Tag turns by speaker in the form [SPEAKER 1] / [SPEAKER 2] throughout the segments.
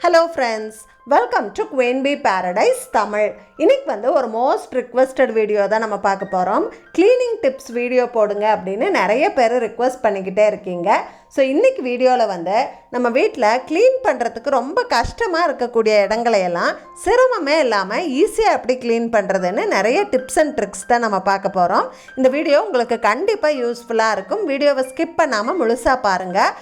[SPEAKER 1] Hello friends, welcome to Queen Bee Paradise Tamil. இன்னைக்கு ஒரு most requested video தான் நம்ம பார்க்க போகிறோம். க்ளீனிங் டிப்ஸ் வீடியோ போடுங்க அப்படின்னு நிறைய பேர் ரிக்வெஸ்ட் பண்ணிக்கிட்டே இருக்கீங்க. ஸோ இன்றைக்கி வீடியோவில் நம்ம வீட்டில் க்ளீன் பண்ணுறதுக்கு ரொம்ப கஷ்டமாக இருக்கக்கூடிய இடங்களையெல்லாம் சிரமமே இல்லாமல் ஈஸியாக எப்படி க்ளீன் பண்ணுறதுன்னு நிறைய டிப்ஸ் அண்ட் ட்ரிக்ஸ் தான் நம்ம பார்க்க போகிறோம். இந்த வீடியோ உங்களுக்கு கண்டிப்பாக யூஸ்ஃபுல்லாக இருக்கும். வீடியோவை ஸ்கிப் பண்ணாமல் முழுசாக பாருங்கள்.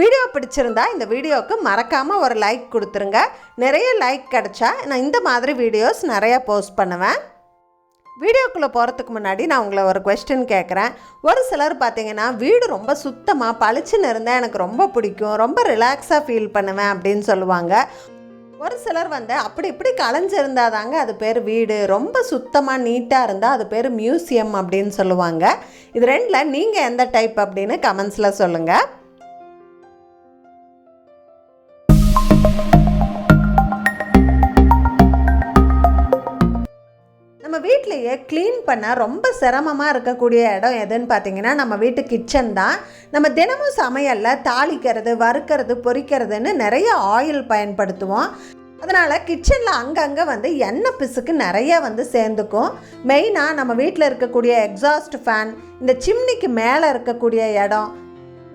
[SPEAKER 1] வீடியோ பிடிச்சிருந்தா இந்த வீடியோவுக்கு மறக்காமல் ஒரு லைக் கொடுத்துருங்க. நிறைய லைக் கிடச்சா நான் இந்த மாதிரி வீடியோஸ் நிறையா போஸ்ட் பண்ணுவேன். வீடியோக்குள்ளே போகிறதுக்கு முன்னாடி நான் உங்களை ஒரு கொஸ்டின் கேட்குறேன். ஒரு சிலர் பார்த்தீங்கன்னா வீடு ரொம்ப சுத்தமாக பளிச்சுன்னு இருந்தால் எனக்கு ரொம்ப பிடிக்கும், ரொம்ப ரிலாக்ஸாக ஃபீல் பண்ணுவேன் அப்படின்னு சொல்லுவாங்க. ஒரு சிலர் அப்படி இப்படி கலைஞ்சிருந்தால் தாங்க அது பேர் வீடு, ரொம்ப சுத்தமாக நீட்டாக இருந்தால் அது பேர் மியூசியம் அப்படின்னு சொல்லுவாங்க. இது ரெண்டில் நீங்கள் எந்த டைப் அப்படின்னு கமெண்ட்ஸில் சொல்லுங்கள். நம்ம வீட்லேயே க்ளீன் பண்ண ரொம்ப சிரமமாக இருக்கக்கூடிய இடம் எதுன்னு பார்த்தீங்கன்னா நம்ம வீட்டு கிச்சன் தான். நம்ம தினமும் சமையலில் தாளிக்கிறது, வறுக்கிறது, பொரிக்கிறதுன்னு நிறைய ஆயில் பயன்படுத்துவோம். அதனால் கிச்சனில் அங்கங்கே எண்ணெய் பிசுக்கு நிறைய சேர்ந்துக்கும். மெயினாக நம்ம வீட்டில் இருக்கக்கூடிய எக்ஸாஸ்ட் ஃபேன், இந்த சிம்னிக்கு மேலே இருக்கக்கூடிய இடம்,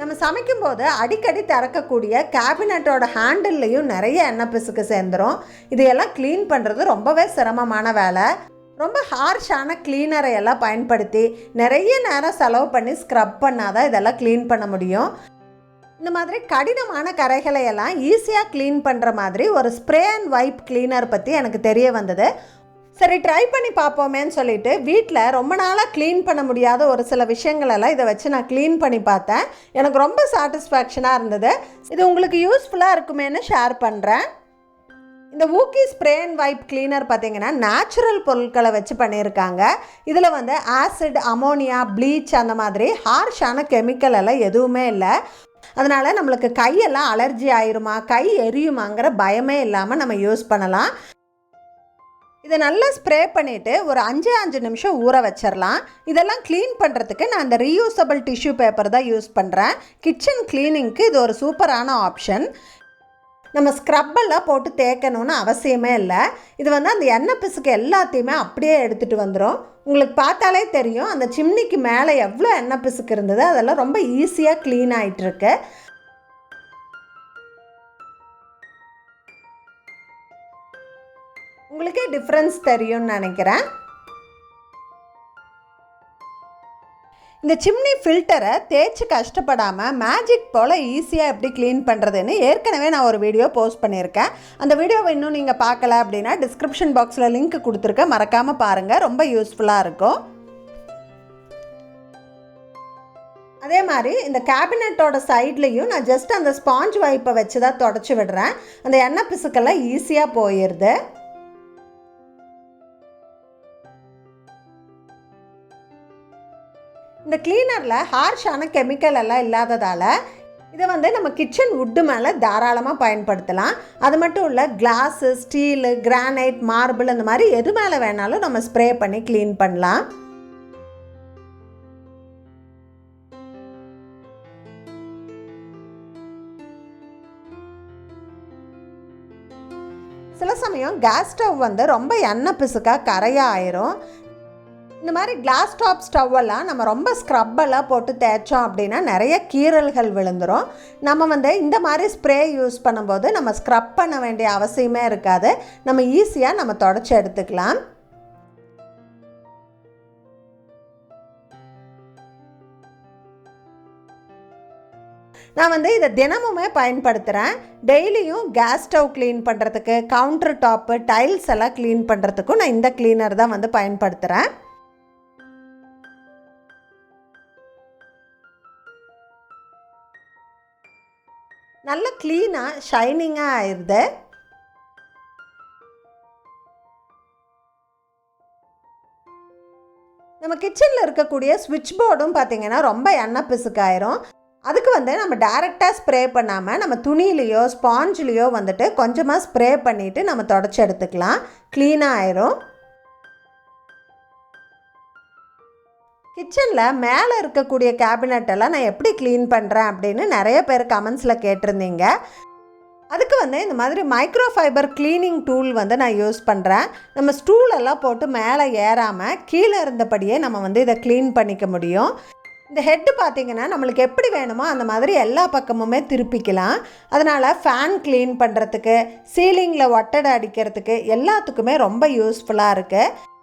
[SPEAKER 1] நம்ம சமைக்கும்போது அடிக்கடி திறக்கக்கூடிய கேபினட்டோட ஹேண்டில்லையும் நிறைய எண்ணெய் பிசுக்கு சேர்ந்துடும். இதையெல்லாம் க்ளீன் பண்ணுறது ரொம்பவே சிரமமான வேலை. ரொம்ப ஹார்ஷான கிளீனரை எல்லாம் பயன்படுத்தி நிறைய நேரம் செலவு பண்ணி ஸ்க்ரப் பண்ணால் தான் இதெல்லாம் க்ளீன் பண்ண முடியும். இந்த மாதிரி கடினமான கரைகளை எல்லாம் ஈஸியாக க்ளீன் பண்ணுற மாதிரி ஒரு ஸ்ப்ரே அண்ட் வைப் கிளீனர் பற்றி எனக்கு தெரிய வந்தது. சரி, ட்ரை பண்ணி பார்ப்போமேன்னு சொல்லிட்டு வீட்டில் ரொம்ப நாளாக க்ளீன் பண்ண முடியாத ஒரு சில விஷயங்களெல்லாம் இதை வச்சு நான் க்ளீன் பண்ணி பார்த்தேன். எனக்கு ரொம்ப சாட்டிஸ்ஃபேக்ஷனாக இருந்தது. இது உங்களுக்கு யூஸ்ஃபுல்லாக இருக்குமேன்னு ஷேர் பண்ணுறேன். இந்த ஊக்கி ஸ்ப்ரே அண்ட் வைப் கிளீனர் பார்த்திங்கன்னா நேச்சுரல் பொருட்களை வச்சு பண்ணியிருக்காங்க. இதில் ஆசிட், அமோனியா, ப்ளீச் அந்த மாதிரி ஹார்ஷான கெமிக்கல் எல்லாம் எதுவுமே இல்லை. அதனால் நம்மளுக்கு கையெல்லாம் அலர்ஜி ஆயிருமா, கை எரியுமாங்கிற பயமே இல்லாமல் நம்ம யூஸ் பண்ணலாம். இதை நல்லா ஸ்ப்ரே பண்ணிவிட்டு ஒரு 5 நிமிஷம் ஊற வச்சிடலாம். இதெல்லாம் க்ளீன் பண்ணுறதுக்கு நான் இந்த ரீயூசபிள் டிஷ்யூ பேப்பர் தான் யூஸ் பண்ணுறேன். கிச்சன் க்ளீனிங்க்கு இது ஒரு சூப்பரான ஆப்ஷன். நம்ம ஸ்க்ரப்பெல்லாம் போட்டு தேய்க்கணும்னு அவசியமே இல்லை. இது அந்த எண்ணெய் பிசுக்கு எல்லாத்தையுமே அப்படியே எடுத்துகிட்டு வந்துடும். உங்களுக்கு பார்த்தாலே தெரியும் அந்த சிம்னிக்கு மேலே எவ்வளோ எண்ணெய் பிசுக்கு இருந்தது, அதெல்லாம் ரொம்ப ஈஸியாக க்ளீன் ஆகிட்டுருக்கு. உங்களுக்கே டிஃப்ரென்ஸ் தெரியும்னு நினைக்கிறேன். இந்த சிம்னி ஃபில்டரை தேய்ச்சி கஷ்டப்படாமல் மேஜிக் போல் ஈஸியாக எப்படி க்ளீன் பண்ணுறதுன்னு ஏற்கனவே நான் ஒரு வீடியோ போஸ்ட் பண்ணியிருக்கேன். அந்த வீடியோவை இன்னும் நீங்கள் பார்க்கல அப்படின்னா டிஸ்கிரிப்ஷன் பாக்ஸில் லிங்க் கொடுத்துருக்கேன், மறக்காமல் பாருங்கள், ரொம்ப யூஸ்ஃபுல்லாக இருக்கும். அதே மாதிரி இந்த கேபினட்டோட சைட்லேயும் நான் ஜஸ்ட் அந்த ஸ்பாஞ்ச் வைப்பை வச்சு தான் தொடச்சி விடுறேன். அந்த எண்ணெய் பிசுக்கெல்லாம் ஈஸியாக போயிடுது. இந்த கிளீனரில் ஹார்ஷான கெமிக்கல் எல்லாம் இல்லாததால் இதை நம்ம கிச்சன் வுட்டு மேலே தாராளமாக பயன்படுத்தலாம். அது மட்டும் இல்லை, கிளாஸு, ஸ்டீலு, கிரானைட், மார்பிள் அந்த மாதிரி எது மேலே வேணாலும் நம்ம ஸ்ப்ரே பண்ணி க்ளீன் பண்ணலாம். சில சமயம் கேஸ் ஸ்டவ் ரொம்ப எண்ணெய் பிசுக்காக கரையாக ஆயிரும். இந்த மாதிரி கிளாஸ் டாப் ஸ்டவ்வெல்லாம் நம்ம ரொம்ப ஸ்க்ரப்பெல்லாம் போட்டு தேய்ச்சோம் அப்படின்னா நிறைய கீறல்கள் விழுந்துடும். நம்ம இந்த மாதிரி ஸ்ப்ரே யூஸ் பண்ணும்போது நம்ம ஸ்க்ரப் பண்ண வேண்டிய அவசியமே இருக்காது. நம்ம ஈஸியாக நம்ம தொடச்சி எடுத்துக்கலாம். நான் இதை தினமுமே பயன்படுத்துகிறேன். டெய்லியும் கேஸ் ஸ்டவ் க்ளீன் பண்ணுறதுக்கு, கவுண்டர் டாப்பு, டைல்ஸ் எல்லாம் க்ளீன் பண்ணுறதுக்கும் நான் இந்த க்ளீனர் தான் பயன்படுத்துகிறேன். நல்ல க்ளீனாக ஷைனிங்காக ஆயிடுது. நம்ம கிச்சனில் இருக்கக்கூடிய ஸ்விட்ச் போர்டும் பார்த்திங்கன்னா ரொம்ப எண்ணெய் பிசுக்காயிரும். அதுக்கு நம்ம டைரெக்டாக ஸ்ப்ரே பண்ணாமல் நம்ம துணியிலையோ ஸ்பாஞ்சிலையோ கொஞ்சமாக ஸ்ப்ரே பண்ணிவிட்டு நம்ம தொடச்சி எடுத்துக்கலாம். க்ளீனாக ஆயிரும். கிச்சனில் மேலே இருக்கக்கூடிய கேபினட்டெல்லாம் நான் எப்படி க்ளீன் பண்ணுறேன் அப்படின்னு நிறைய பேர் கமெண்ட்ஸில் கேட்டிருந்தீங்க. அதுக்கு வந்து இந்த மாதிரி மைக்ரோ ஃபைபர் க்ளீனிங் டூல் வந்து நான் யூஸ் பண்ணுறேன். நம்ம ஸ்டூலெல்லாம் போட்டு மேலே ஏறாமல் கீழே இருந்தபடியே நம்ம வந்து இதை க்ளீன் பண்ணிக்க முடியும். இந்த ஹெட்டு பார்த்திங்கன்னா நம்மளுக்கு எப்படி வேணுமோ அந்த மாதிரி எல்லா பக்கமுமே திருப்பிக்கலாம். அதனால் ஃபேன் க்ளீன் பண்ணுறதுக்கு, சீலிங்கில் ஒட்டடை அடிக்கிறதுக்கு எல்லாத்துக்குமே ரொம்ப யூஸ்ஃபுல்லாக இருக்குது.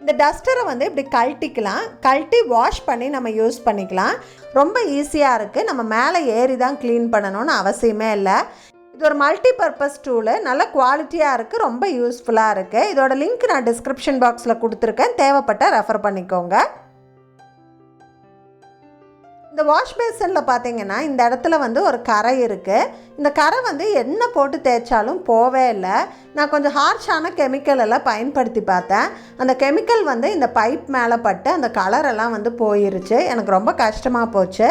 [SPEAKER 1] இந்த டஸ்டரை வந்து இப்படி கழட்டிக்கலாம். கழட்டி வாஷ் பண்ணி நம்ம யூஸ் பண்ணிக்கலாம். ரொம்ப ஈஸியாக இருக்குது. நம்ம மேலே ஏறி தான் க்ளீன் பண்ணணும்னு அவசியமே இல்லை. இது ஒரு மல்டி பர்பஸ் டூலு. நல்ல குவாலிட்டியாக இருக்குது. ரொம்ப யூஸ்ஃபுல்லாக இருக்குது. இதோட லிங்க் நான் டிஸ்கிரிப்ஷன் பாக்ஸில் கொடுத்துருக்கேன். தேவைப்பட்டால் ரெஃபர் பண்ணிக்கோங்க. இந்த வாஷ் பேசனில் பார்த்தீங்கன்னா இந்த இடத்துல வந்து ஒரு கரை இருக்குது. இந்த கரை வந்து என்ன போட்டு தேய்ச்சாலும் போவே இல்லை. நான் கொஞ்சம் ஹார்ஷான கெமிக்கல் எல்லாம் பயன்படுத்தி பார்த்தேன். அந்த கெமிக்கல் வந்து இந்த பைப் மேலே பட்டு அந்த கலரெல்லாம் வந்து போயிருச்சு. எனக்கு ரொம்ப கஷ்டமாக போச்சு.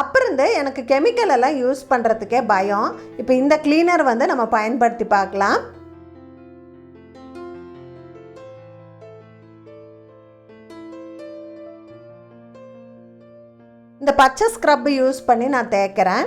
[SPEAKER 1] அப்புறம் எனக்கு கெமிக்கல் எல்லாம் யூஸ் பண்ணுறதுக்கே பயம். இப்போ இந்த கிளீனர் வந்து நம்ம பயன்படுத்தி பார்க்கலாம். இந்த பச்சை ஸ்க்ரப் யூஸ் பண்ணி நான் தேய்க்கிறேன்.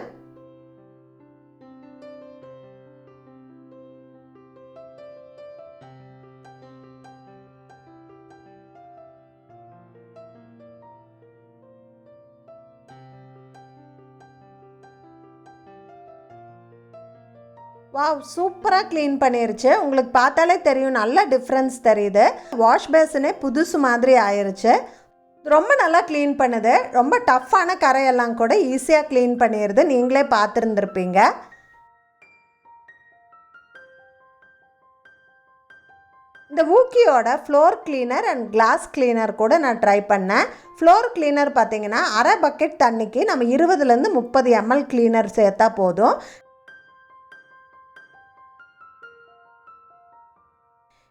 [SPEAKER 1] வாவ், சூப்பராக க்ளீன் பண்ணிருச்சு. உங்களுக்கு பார்த்தாலே தெரியும், நல்ல டிஃப்ரென்ஸ் தெரியுது. வாஷ் பேஸனே புதுசு மாதிரி ஆயிருச்சு. ரொம்ப நல்லா க்ளீன் பண்ணுது. ரொம்ப டஃப்பான கரையெல்லாம் கூட ஈஸியாக க்ளீன் பண்ணிடுது. நீங்களே பார்த்துருந்துருப்பீங்க. இந்த ஊக்கியோட floor cleaner and glass cleaner கூட நான் ட்ரை பண்ணேன். ஃப்ளோர் கிளீனர் பார்த்தீங்கன்னா அரை பக்கெட் தண்ணிக்கு நம்ம 20லேருந்து 30 ml கிளீனர் சேர்த்தா போதும்.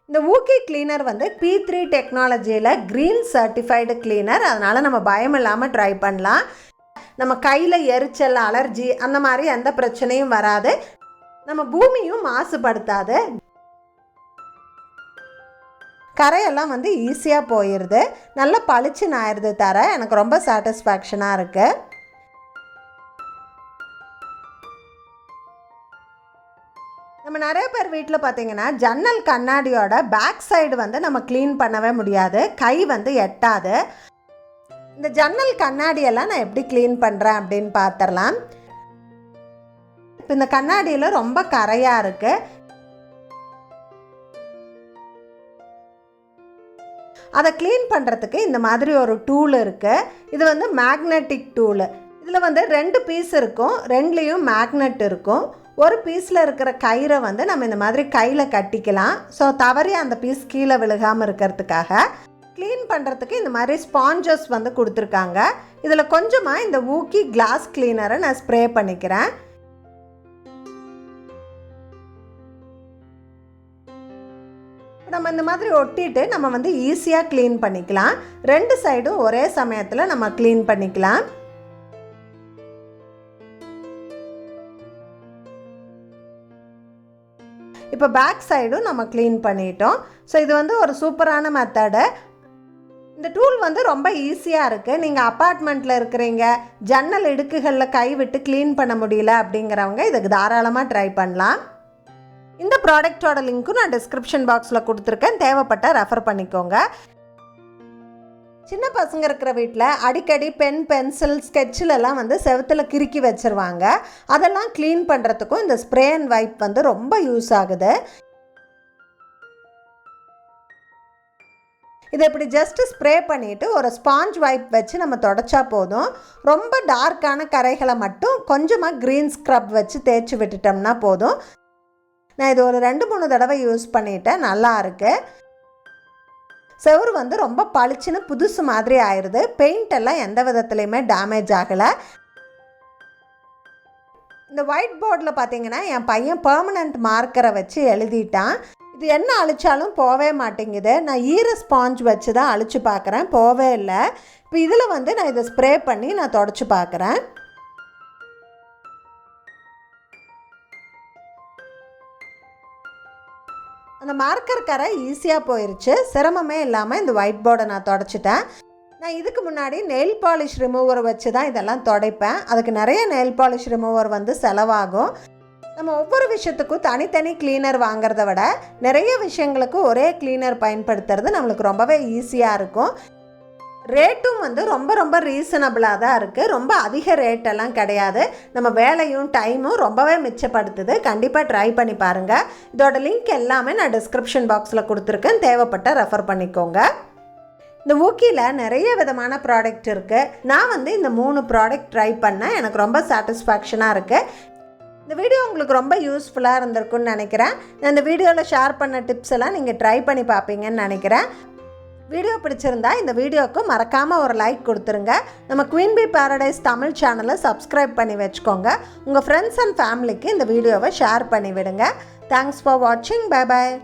[SPEAKER 1] இந்த ஊக்கி கிளீனர் வந்து P3 டெக்னாலஜியில் க்ரீன் சர்டிஃபைடு கிளீனர். அதனால் நம்ம பயம் இல்லாமல் ட்ரை பண்ணலாம். நம்ம கையில் எரிச்சல், அலர்ஜி அந்த மாதிரி எந்த பிரச்சனையும் வராது. நம்ம பூமியும் மாசுபடுத்தாது. கரையெல்லாம் வந்து ஈஸியாக போயிடுது. நல்லா பளிச்சுன்னு ஆயிடுது தர. எனக்கு ரொம்ப சாட்டிஸ்ஃபேக்ஷனாக இருக்குது. நம்ம நிறைய பேர் வீட்டில் பார்த்தீங்கன்னா ஜன்னல் கண்ணாடியோட பேக் சைடு வந்து நம்ம க்ளீன் பண்ணவே முடியாது. கை வந்து எட்டாது. இந்த ஜன்னல் கண்ணாடியெல்லாம் நான் எப்படி க்ளீன் பண்ணுறேன் அப்படின்னு பார்த்துடலாம். இப்போ இந்த கண்ணாடியில் ரொம்ப கரையாக இருக்குது. அதை க்ளீன் பண்ணுறதுக்கு இந்த மாதிரி ஒரு டூல் இருக்குது. இது வந்து மேக்னெட்டிக் டூலு. இதில் வந்து 2 பீஸ் இருக்கும். 2லேயும் மேக்னெட் இருக்கும். ஒரு பீஸில் இருக்கிற கயிறை வந்து நம்ம இந்த மாதிரி கையில் கட்டிக்கலாம். ஸோ தவறி அந்த பீஸ் கீழே விழுகாமல் இருக்கிறதுக்காக. க்ளீன் பண்ணுறதுக்கு இந்த மாதிரி ஸ்பாஞ்சஸ் வந்து கொடுத்துருக்காங்க. இதில் கொஞ்சமாக இந்த ஊக்கி கிளாஸ் கிளீனரை நான் ஸ்ப்ரே பண்ணிக்கிறேன். நம்ம இந்த மாதிரி ஒட்டிட்டு நம்ம வந்து ஈஸியாக க்ளீன் பண்ணிக்கலாம். 2 சைடும் ஒரே சமயத்தில் நம்ம க்ளீன் பண்ணிக்கலாம். இப்போ பேக் சைடும் நம்ம க்ளீன் பண்ணிட்டோம். ஸோ இது வந்து ஒரு சூப்பரான மெத்தடு. இந்த டூல் வந்து ரொம்ப ஈஸியாக இருக்குது. நீங்கள் அப்பார்ட்மெண்ட்டில் இருக்கிறீங்க, ஜன்னல் இடுக்குகளில் கை விட்டு க்ளீன் பண்ண முடியல அப்படிங்கிறவங்க இதுக்கு தாராளமாக ட்ரை பண்ணலாம். இந்த ப்ராடக்டோட லிங்க்கும் நான் டிஸ்கிரிப்ஷன் பாக்ஸில் கொடுத்துருக்கேன். தேவைப்பட்டால் ரெஃபர் பண்ணிக்கோங்க. சின்ன பசங்க இருக்கிற வீட்டில் அடிக்கடி பென், பென்சில், ஸ்கெட்சிலெல்லாம் வந்து செவுத்தில் கிறுக்கி வச்சுருவாங்க. அதெல்லாம் க்ளீன் பண்ணுறதுக்கும் இந்த ஸ்ப்ரே அண்ட் வைப் வந்து ரொம்ப யூஸ் ஆகுது. இதை இப்படி ஜஸ்ட்டு ஸ்ப்ரே பண்ணிவிட்டு ஒரு ஸ்பாஞ்ச் வைப் வச்சு நம்ம தொடச்சா போதும். ரொம்ப டார்க்கான கரைகளை மட்டும் கொஞ்சமாக க்ரீன் ஸ்க்ரப் வச்சு தேய்ச்சி விட்டுட்டோம்னா போதும். நான் இது ஒரு 2-3 தடவை யூஸ் பண்ணிட்டேன். நல்லா இருக்குது. செவுரு வந்து ரொம்ப பளிச்சுன்னு புதுசு மாதிரி ஆயிடுது. பெயிண்ட் எல்லாம் எந்த விதத்துலையுமே டேமேஜ் ஆகலை. இந்த ஒயிட் போர்டில் பார்த்தீங்கன்னா என் பையன் பெர்மனண்ட் மார்க்கரை வச்சு எழுதிட்டான். இது என்ன அழிச்சாலும் போவே மாட்டேங்குது. நான் ஈர ஸ்பாஞ்ச் வச்சு தான் அழிச்சு பார்க்குறேன், போவே இல்லை. இப்போ இதில் வந்து நான் இதை ஸ்ப்ரே பண்ணி நான் தொடச்சி பார்க்குறேன். அந்த மார்க்கர் கரை ஈஸியாக போயிடுச்சு. சிரமமே இல்லாமல் இந்த ஒயிட் போர்டை நான் தொடச்சிட்டேன். நான் இதுக்கு முன்னாடி நெயில் பாலிஷ் ரிமூவர் வச்சு தான் இதெல்லாம் துடைப்பேன். அதுக்கு நிறைய நெயில் பாலிஷ் ரிமூவர் வந்து செலவாகும். நம்ம ஒவ்வொரு விஷயத்துக்கும் தனித்தனி கிளீனர் வாங்குறத விட நிறைய விஷயங்களுக்கு ஒரே கிளீனர் பயன்படுத்துறது நம்மளுக்கு ரொம்பவே ஈஸியாக இருக்கும். ரேட்டும் வந்து ரொம்ப ரொம்ப ரீசனபிளாக தான் இருக்குது. ரொம்ப அதிக ரேட்டெல்லாம் கிடையாது. நம்ம வேலையும் டைமும் ரொம்பவே மிச்சப்படுத்துது. கண்டிப்பாக ட்ரை பண்ணி பாருங்கள். இதோட லிங்க் எல்லாமே நான் டிஸ்கிரிப்ஷன் பாக்ஸில் கொடுத்துருக்கேன். தேவைப்பட்ட ரெஃபர் பண்ணிக்கோங்க. இந்த ஊக்கியில் நிறைய விதமான ப்ராடக்ட் இருக்குது. நான் வந்து இந்த 3 ப்ராடக்ட் ட்ரை பண்ணேன். எனக்கு ரொம்ப சாட்டிஸ்ஃபேக்ஷனாக இருக்குது. இந்த வீடியோ உங்களுக்கு ரொம்ப யூஸ்ஃபுல்லாக இருந்திருக்குன்னு நினைக்கிறேன். நான் இந்த வீடியோவில் ஷேர் பண்ண டிப்ஸ் எல்லாம் நீங்கள் ட்ரை பண்ணி பார்ப்பீங்கன்னு நினைக்கிறேன். வீடியோ பிடிச்சிருந்தா இந்த வீடியோவுக்கு மறக்காமல் ஒரு லைக் கொடுத்துருங்க. நம்ம குயின் பீ பாரடைஸ் தமிழ் சேனலை சப்ஸ்கிரைப் பண்ணி வச்சுக்கோங்க. உங்கள் ஃப்ரெண்ட்ஸ் அண்ட் ஃபேமிலிக்கு இந்த வீடியோவை ஷேர் பண்ணி விடுங்க. தேங்க்ஸ் ஃபார் வாட்சிங். Bye bye.